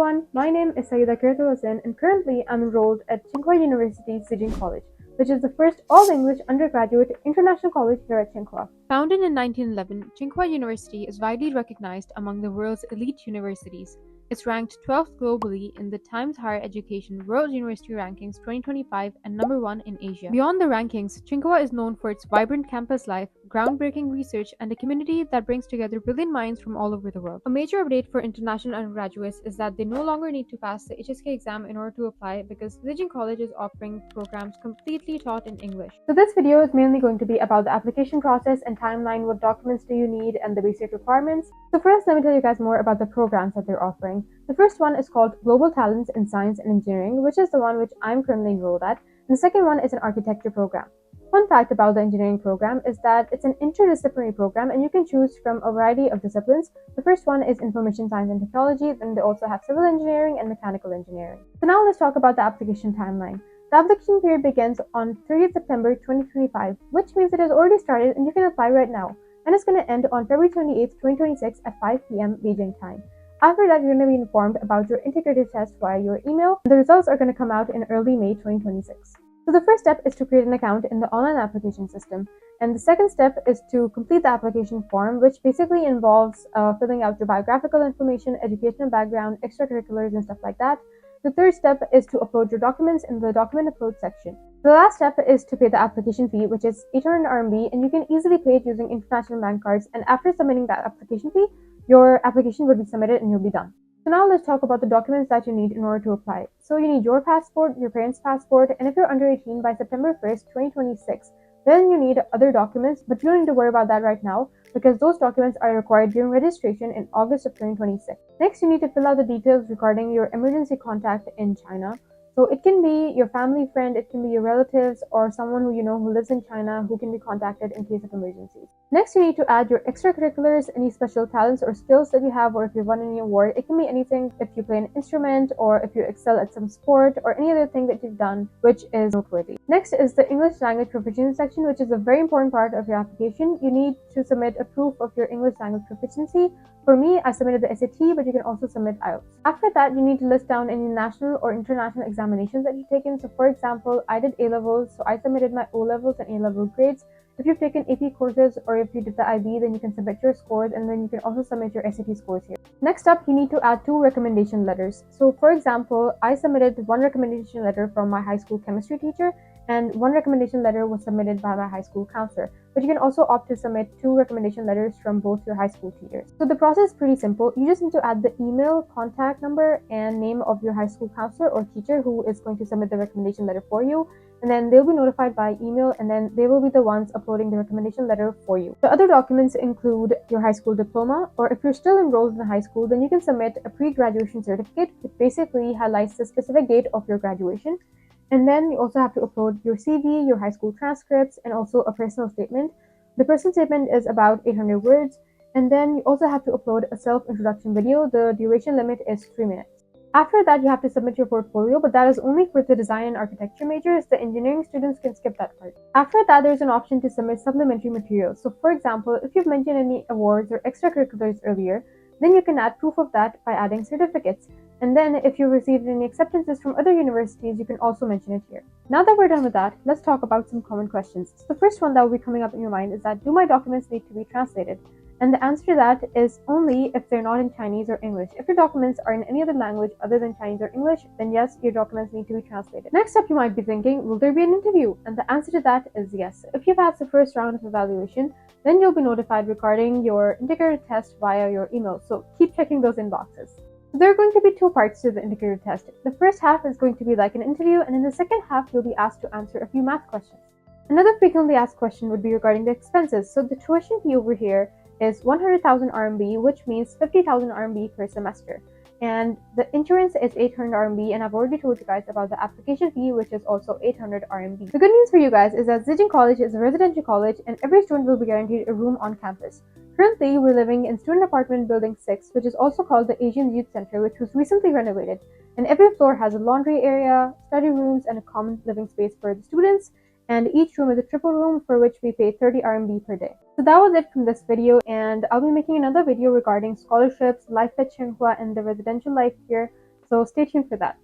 everyone, my name is SYEDA HUSSAIN and currently I'm enrolled at Tsinghua University's Zijing College, which is the first all-English undergraduate international college here at Tsinghua. Founded in 1911, Tsinghua University is widely recognized among the world's elite universities. It's ranked 12th globally in the Times Higher Education World University Rankings 2025 and number 1 in Asia. Beyond the rankings, Tsinghua is known for its vibrant campus life, groundbreaking research, and a community that brings together brilliant minds from all over the world. A major update for international undergraduates is that they no longer need to pass the HSK exam in order to apply because Zijing College is offering programs completely taught in English. So this video is mainly going to be about the application process and timeline, what documents do you need, and the basic requirements. So first, let me tell you guys more about the programs that they're offering. The first one is called Global Talents in Science and Engineering, which is the one which I'm currently enrolled at. And the second one is an architecture program. Fun fact about the engineering program is that it's an interdisciplinary program and you can choose from a variety of disciplines. The first one is Information Science and Technology, then they also have Civil Engineering and Mechanical Engineering. So now let's talk about the application timeline. The application period begins on 30th September 2025, which means it has already started and you can apply right now. And it's going to end on February 28th, 2026 at 5 p.m. Beijing time. After that, you're going to be informed about your integrated test via your email. The results are going to come out in early May 2026. So the first step is to create an account in the online application system. And the second step is to complete the application form, which basically involves filling out your biographical information, educational background, extracurriculars, and stuff like that. The third step is to upload your documents in the document upload section. The last step is to pay the application fee, which is 800 RMB, and you can easily pay it using international bank cards. And after submitting that application fee, your application will be submitted and you'll be done. So now let's talk about the documents that you need in order to apply. So you need your passport, your parents' passport, and if you're under 18 by September 1st, 2026, then you need other documents, but you don't need to worry about that right now because those documents are required during registration in August of 2026. Next, you need to fill out the details regarding your emergency contact in China. So it can be your family friend, it can be your relatives, or someone who you know who lives in China who can be contacted in case of emergencies. Next, you need to add your extracurriculars, any special talents or skills that you have, or if you've won any award. It can be anything if you play an instrument, or if you excel at some sport, or any other thing that you've done which is noteworthy. Next is the English language proficiency section, which is a very important part of your application. You need to submit a proof of your English language proficiency. For me, I submitted the SAT, but you can also submit IELTS. After that, you need to list down any national or international examinations that you've taken. So for example, I did A-levels, so I submitted my O-levels and A-level grades. If you've taken AP courses or if you did the IB, then you can submit your scores and then you can also submit your SAT scores here. Next up, you need to add 2 recommendation letters. So for example, I submitted 1 recommendation letter from my high school chemistry teacher and 1 recommendation letter was submitted by my high school counselor. But you can also opt to submit 2 recommendation letters from both your high school teachers. So the process is pretty simple. You just need to add the email, contact number, and name of your high school counselor or teacher who is going to submit the recommendation letter for you. And then they'll be notified by email and then they will be the ones uploading the recommendation letter for you. The other documents include your high school diploma, or if you're still enrolled in the high school, then you can submit a pre-graduation certificate, which basically highlights the specific date of your graduation. And then you also have to upload your CV, your high school transcripts, and also a personal statement. The personal statement is about 800 words. And then you also have to upload a self-introduction video. The duration limit is 3 minutes. After that, you have to submit your portfolio, but that is only for the design and architecture majors. The engineering students can skip that part. After that, there's an option to submit supplementary materials. So for example, if you've mentioned any awards or extracurriculars earlier, then you can add proof of that by adding certificates. And then if you received any acceptances from other universities, you can also mention it here. Now that we're done with that, let's talk about some common questions. So the first one that will be coming up in your mind is that, do my documents need to be translated? And the answer to that is only if they're not in Chinese or English. If your documents are in any other language other than Chinese or English, then yes, your documents need to be translated. Next up, you might be thinking, will there be an interview? And the answer to that is yes. If you've passed the first round of evaluation, then you'll be notified regarding your integrated test via your email. So keep checking those inboxes. So there are going to be 2 parts to the integrated test. The first half is going to be like an interview, and in the second half, you'll be asked to answer a few math questions. Another frequently asked question would be regarding the expenses. So the tuition fee over here is 100,000 RMB, which means 50,000 RMB per semester. And the insurance is 800 RMB, and I've already told you guys about the application fee, which is also 800 RMB. The good news for you guys is that Zijing College is a residential college, and every student will be guaranteed a room on campus. Currently, we're living in student apartment building 6, which is also called the Asian Youth Center, which was recently renovated. And every floor has a laundry area, study rooms, and a common living space for the students. And each room is a triple room for which we pay 30 RMB per day. So that was it from this video, and I'll be making another video regarding scholarships, life at Tsinghua, and the residential life here. So stay tuned for that.